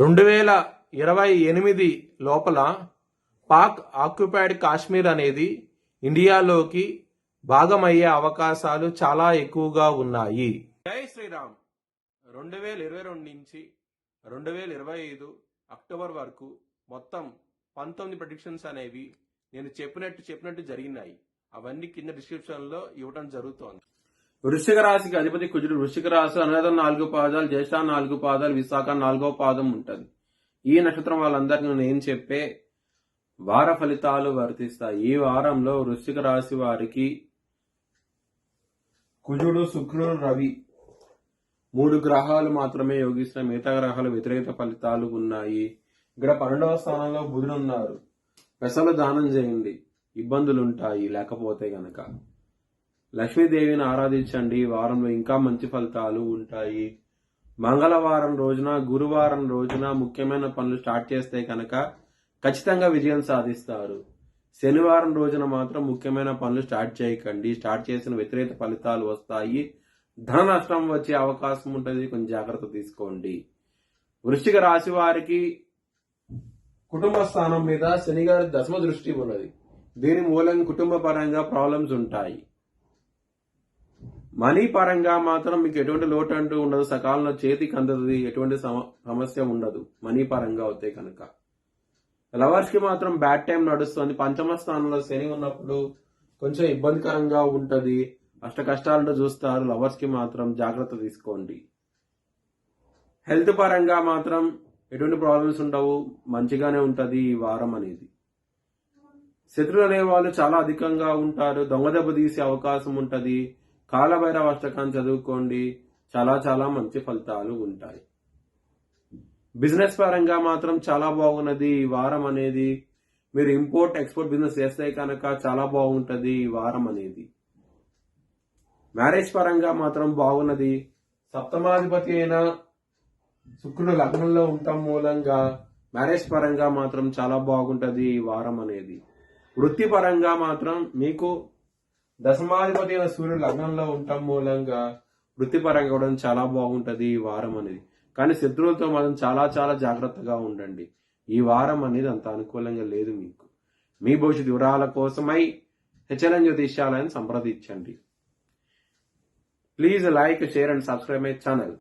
2028 లోపల పాక్ ఆక్యుపైడ్ కాశ్మీర్ అనేది ఇండియాలోకి భాగమయ్యే అవకాశాలు చాలా ఎక్కువగా ఉన్నాయి. జై శ్రీరామ్. 2022 నుంచి 2025 అక్టోబర్ వరకు మొత్తం 19 ప్రెడిక్షన్స్ అనేవి నేను చెప్పినట్టు జరిగినాయి. అవన్నీ కింద డిస్క్రిప్షన్ లో ఇవ్వడం జరుగుతోంది. వృశ్చిక రాశికి అధిపతి కుజుడు. వృశ్చిక రాశి అనురాధం 4 పాదాలు, జ్యేష్ఠ 4 పాదాలు, విశాఖ 4వ పాదం ఉంటది. ఈ నక్షత్రం వాళ్ళందరికీ నేను చెప్పే వార ఫలితాలు వర్తిస్తాయి. ఈ వారంలో వృశ్చిక రాశి వారికి కుజుడు, శుక్రుడు, రవి 3 గ్రహాలు మాత్రమే యోగిస్తున్న మిగతా గ్రహాలు వ్యతిరేక ఫలితాలు ఉన్నాయి. ఇక్కడ 12వ స్థానంలో బుధుడు ఉన్నారు. పెసలు దానం చేయండి, ఇబ్బందులుంటాయి. లేకపోతే గనక లక్ష్మీదేవిని ఆరాధించండి. వారంలో ఇంకా మంచి ఫలితాలు ఉంటాయి. మంగళవారం రోజున, గురువారం రోజున ముఖ్యమైన పనులు స్టార్ట్ చేస్తే కనుక ఖచ్చితంగా విజయం సాధిస్తారు. శనివారం రోజున మాత్రం ముఖ్యమైన పనులు స్టార్ట్ చేయకండి. స్టార్ట్ చేసిన వ్యతిరేక ఫలితాలు వస్తాయి. ధన నష్టం వచ్చే అవకాశం ఉంటుంది. కొంచెం జాగ్రత్త తీసుకోండి. వృశ్చిక రాశి వారికి కుటుంబ స్థానం మీద శని గారి దశమ దృష్టి ఉన్నది. దీని మూలంగా కుటుంబ పరంగా ప్రాబ్లమ్స్ ఉంటాయి. మనీ పరంగా మాత్రం మీకు ఎటువంటి లోటు అంటూ ఉండదు. సకాలంలో చేతికి అందదు. ఎటువంటి సమస్య ఉండదు మనీ పరంగా అవుతే కనుక. లవర్స్ కి మాత్రం బ్యాడ్ టైం నడుస్తుంది. పంచమ స్థానంలో శని ఉన్నప్పుడు కొంచెం ఇబ్బందికరంగా ఉంటది. అష్ట కష్టాలను చూస్తారు. లవర్స్ కి మాత్రం జాగ్రత్త తీసుకోండి. హెల్త్ పరంగా మాత్రం ఎటువంటి ప్రాబ్లమ్స్ ఉండవు. మంచిగానే ఉంటది ఈ వారం అనేది. శత్రువులు అనే వాళ్ళు చాలా అధికంగా ఉంటారు. దొంగ దెబ్బ తీసే అవకాశం ఉంటది. కాలభైరవ అష్టకాన్ని చదువుకోండి. చాలా చాలా మంచి ఫలితాలు ఉంటాయి. బిజినెస్ పరంగా మాత్రం చాలా బాగున్నది ఈ వారం అనేది. మీరు ఇంపోర్ట్ ఎక్స్పోర్ట్ బిజినెస్ చేస్తే కనుక చాలా బాగుంటది ఈ వారం అనేది. మ్యారేజ్ పరంగా మాత్రం బాగున్నది. సప్తమాధిపతి అయిన శుక్రుడు లగ్నంలో ఉండటం మూలంగా మ్యారేజ్ పరంగా మాత్రం చాలా బాగుంటది ఈ వారం అనేది. వృత్తి పరంగా మాత్రం మీకు దశమాధిపతి అయిన సూర్యుడు లగ్నంలో ఉండటం మూలంగా వృత్తిపరంగా కూడా చాలా బాగుంటది ఈ వారం అనేది. కానీ శత్రువులతో మాత్రం చాలా చాలా జాగ్రత్తగా ఉండండి. ఈ వారం అనేది అంత అనుకూలంగా లేదు మీకు. మీ భవిష్యత్ వివరాల కోసమై హెచ్ఎల్ఎన్ జ్యోతిష్యాలయాన్ని సంప్రదించండి. Please like, share and subscribe my channel.